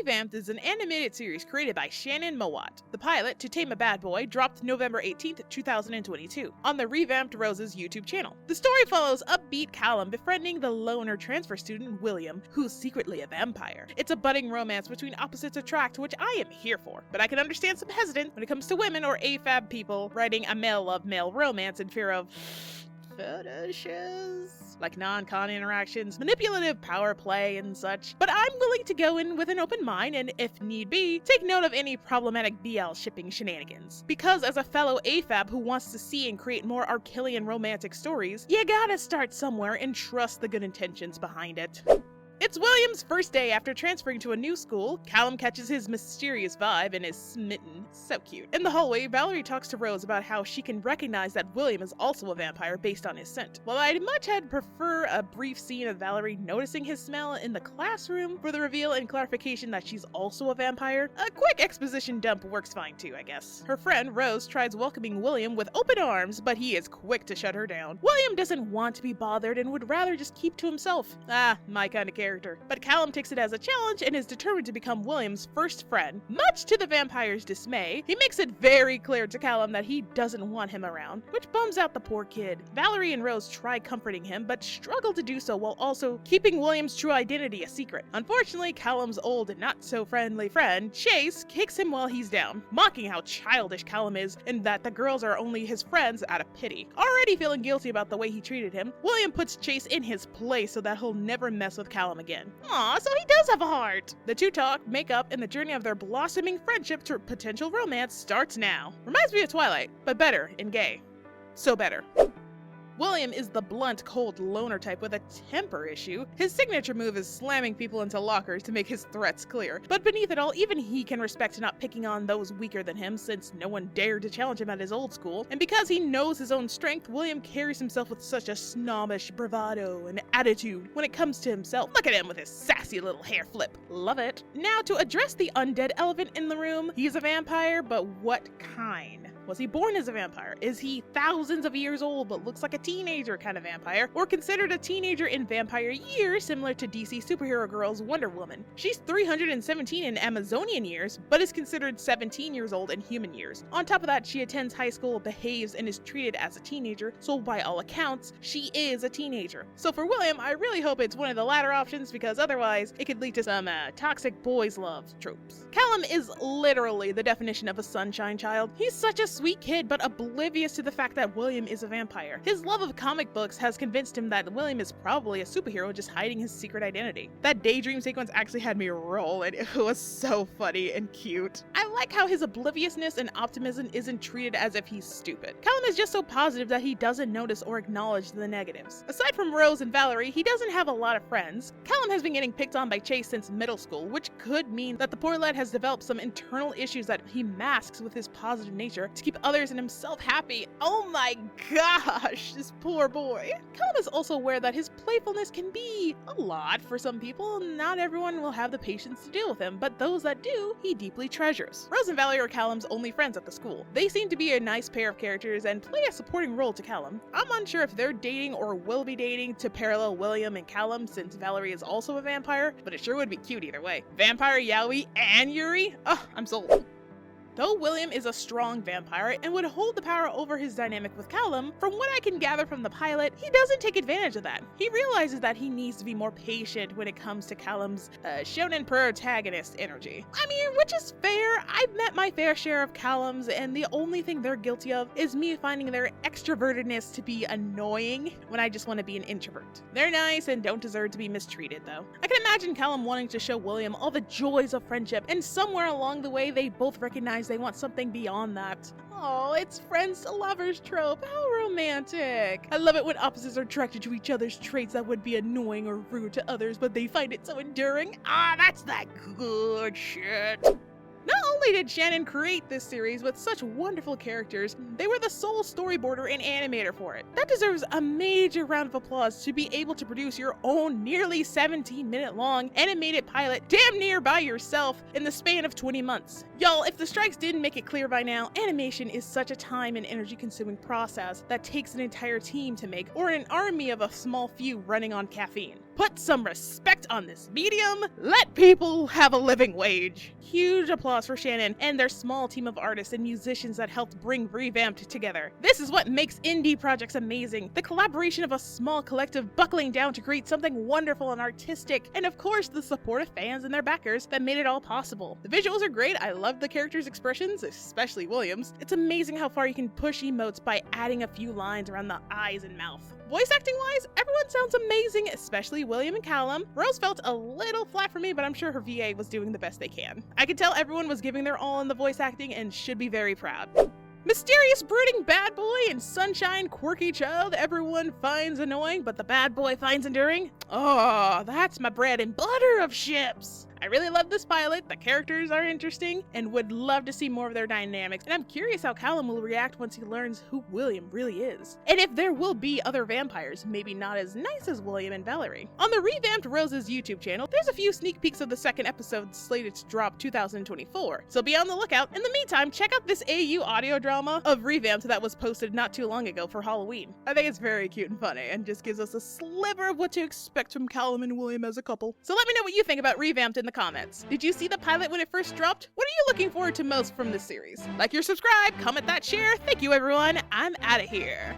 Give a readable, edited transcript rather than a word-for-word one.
Revamped is an animated series created by Shannon Mowat. The pilot, To Tame a Bad Boy, dropped November 18th, 2022, on the Revamped Rose's YouTube channel. The story follows upbeat Callum befriending the loner transfer student William, who's secretly a vampire. It's a budding romance between opposites attract, which I am here for, but I can understand some hesitance when it comes to women or AFAB people writing a male-love-male romance in fear of fetishes, like non-con interactions, manipulative power play, and such. But I'm willing to go in with an open mind and, if need be, take note of any problematic BL shipping shenanigans. Because as a fellow AFAB who wants to see and create more Archillian romantic stories, you gotta start somewhere and trust the good intentions behind it. It's William's first day after transferring to a new school. Callum catches his mysterious vibe and is smitten. So cute. In the hallway, Valerie talks to Rose about how she can recognize that William is also a vampire based on his scent. While I'd much had prefer a brief scene of Valerie noticing his smell in the classroom for the reveal and clarification that she's also a vampire, a quick exposition dump works fine too, I guess. Her friend Rose tries welcoming William with open arms, but he is quick to shut her down. William doesn't want to be bothered and would rather just keep to himself. My kind of character. But Callum takes it as a challenge and is determined to become William's first friend. Much to the vampire's dismay, he makes it very clear to Callum that he doesn't want him around, which bums out the poor kid. Valerie and Rose try comforting him, but struggle to do so while also keeping William's true identity a secret. Unfortunately, Callum's old and not-so-friendly friend, Chase, kicks him while he's down, mocking how childish Callum is and that the girls are only his friends out of pity. Already feeling guilty about the way he treated him, William puts Chase in his place so that he'll never mess with Callum again. Aw, so he does have a heart! The two talk, make up, and the journey of their blossoming friendship to potential romance starts now. Reminds me of Twilight, but better and gay. So better. William is the blunt, cold loner type with a temper issue. His signature move is slamming people into lockers to make his threats clear. But beneath it all, even he can respect not picking on those weaker than him, since no one dared to challenge him at his old school. And because he knows his own strength, William carries himself with such a snobbish bravado and attitude when it comes to himself. Look at him with his sassy little hair flip. Love it. Now, to address the undead elephant in the room, he's a vampire, but what kind? Was he born as a vampire? Is he thousands of years old but looks like a teenager kind of vampire? Or considered a teenager in vampire years, similar to DC superhero girl's Wonder Woman? She's 317 in Amazonian years, but is considered 17 years old in human years. On top of that, she attends high school, behaves, and is treated as a teenager, so by all accounts, she is a teenager. So for William, I really hope it's one of the latter options, because otherwise, it could lead to some toxic boys love tropes. Callum is literally the definition of a sunshine child. He's such a sweet kid, but oblivious to the fact that William is a vampire. His love of comic books has convinced him that William is probably a superhero just hiding his secret identity. That daydream sequence actually had me roll, and it was so funny and cute. I like how his obliviousness and optimism isn't treated as if he's stupid. Callum is just so positive that he doesn't notice or acknowledge the negatives. Aside from Rose and Valerie, he doesn't have a lot of friends. Callum has been getting picked on by Chase since middle school, which could mean that the poor lad has developed some internal issues that he masks with his positive nature to keep others and himself happy. Oh my gosh, this poor boy. Callum is also aware that his playfulness can be a lot for some people. Not everyone will have the patience to deal with him, but those that do, he deeply treasures. Rose and Valerie are Callum's only friends at the school. They seem to be a nice pair of characters and play a supporting role to Callum. I'm unsure if they're dating or will be dating to parallel William and Callum, since Valerie is also a vampire, but it sure would be cute either way. Vampire Yaoi and Yuri? Oh, I'm sold. Though William is a strong vampire and would hold the power over his dynamic with Callum, from what I can gather from the pilot, he doesn't take advantage of that. He realizes that he needs to be more patient when it comes to Callum's shonen protagonist energy. I mean, which is fair. I've met my fair share of Callums, and the only thing they're guilty of is me finding their extrovertedness to be annoying when I just want to be an introvert. They're nice and don't deserve to be mistreated, though. I can imagine Callum wanting to show William all the joys of friendship, and somewhere along the way they both recognize they want something beyond that. Oh, it's friends to lovers trope. How romantic. I love it when opposites are attracted to each other's traits that would be annoying or rude to others, but they find it so enduring. That's that good shit. Not only did Shannon create this series with such wonderful characters, they were the sole storyboarder and animator for it. That deserves a major round of applause to be able to produce your own nearly 17-minute long animated pilot damn near by yourself in the span of 20 months. Y'all, if the strikes didn't make it clear by now, animation is such a time and energy consuming process that takes an entire team to make, or an army of a small few running on caffeine. Put some respect on this medium. Let people have a living wage. Huge applause for Shannon and their small team of artists and musicians that helped bring Revamped together. This is what makes indie projects amazing. The collaboration of a small collective buckling down to create something wonderful and artistic, and of course the support of fans and their backers that made it all possible. The visuals are great. I love the characters' expressions, especially William's. It's amazing how far you can push emotes by adding a few lines around the eyes and mouth. Voice acting wise, everyone sounds amazing, especially William and Callum. Rose felt a little flat for me, but I'm sure her VA was doing the best they can. I could tell everyone was giving their all in the voice acting and should be very proud. Mysterious brooding bad boy and sunshine quirky child everyone finds annoying, but the bad boy finds enduring? Oh, that's my bread and butter of ships! I really love this pilot, the characters are interesting, and would love to see more of their dynamics, and I'm curious how Callum will react once he learns who William really is. And if there will be other vampires, maybe not as nice as William and Valerie. On the Revamped Rose's YouTube channel, there's a few sneak peeks of the second episode slated to drop 2024, so be on the lookout. In the meantime, check out this AU audio drama of Revamped that was posted not too long ago for Halloween. I think it's very cute and funny, and just gives us a sliver of what to expect from Callum and William as a couple. So let me know what you think about Revamped in the comments. Did you see the pilot when it first dropped? What are you looking forward to most from this series? Like or subscribe, comment that, share. Thank you everyone, I'm out of here.